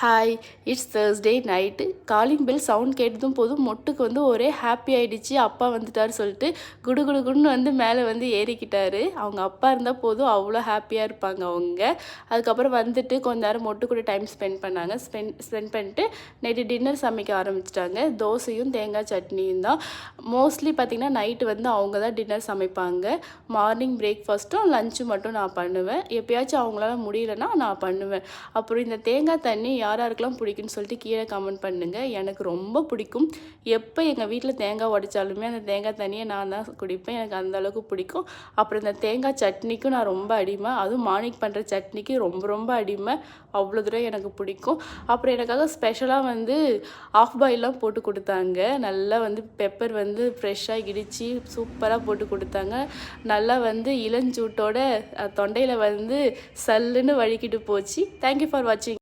Hi, it's Thursday night. Calling bell sound கேட்டதும் போதும் மொட்டுக்கு வந்து ஒரே ஹாப்பி ஆகிடுச்சு. அப்பா வந்துட்டார் சொல்லிட்டு குடு குடு குடுன்னு வந்து மேலே வந்து ஏறிக்கிட்டாரு. அவங்க அப்பா இருந்தால் போதும் அவ்வளோ ஹாப்பியாக இருப்பாங்க அவங்க. அதுக்கப்புறம் வந்துட்டு கொஞ்ச நேரம் மொட்டு கூட டைம் ஸ்பெண்ட் பண்ணாங்க. ஸ்பெண்ட் பண்ணிட்டு நைட்டு டின்னர் சமைக்க ஆரம்பிச்சிட்டாங்க. தோசையும் தேங்காய் சட்னியும் தான். மோஸ்ட்லி பார்த்திங்கன்னா நைட்டு வந்து அவங்க தான் டின்னர் சமைப்பாங்க. மார்னிங் பிரேக்ஃபாஸ்ட்டும் லஞ்சும் மட்டும் நான் பண்ணுவேன். எப்பயாச்சும் அவங்களால முடியலன்னா நான் பண்ணுவேன். அப்புறம் இந்த தேங்காய் தண்ணி யார் யாருக்கெல்லாம் பிடிக்குன்னு சொல்லிட்டு கீழே கமெண்ட் பண்ணுங்கள். எனக்கு ரொம்ப பிடிக்கும். எப்போ எங்கள் வீட்டில் தேங்காய் உடைச்சாலுமே அந்த தேங்காய் தண்ணியை நான் தான் குடிப்பேன். எனக்கு அந்தளவுக்கு பிடிக்கும். அப்புறம் இந்த தேங்காய் சட்னிக்கும் நான் ரொம்ப அடிமை. அதுவும் மார்னிங் பண்ணுற சட்னிக்கு ரொம்ப ரொம்ப அடிமை. அவ்வளோ தூரம் எனக்கு பிடிக்கும். அப்புறம் எனக்காக ஸ்பெஷலாக வந்து ஆஃப் பாயிலாம் போட்டு கொடுத்தாங்க. நல்லா வந்து பெப்பர் வந்து ஃப்ரெஷ்ஷாக இடித்து சூப்பராக போட்டு கொடுத்தாங்க. நல்லா வந்து இளஞ்சூட்டோட தொண்டையில் வந்து சல்லுன்னு வழுக்கிட்டு போச்சு. தேங்க்யூ ஃபார் வாட்சிங்.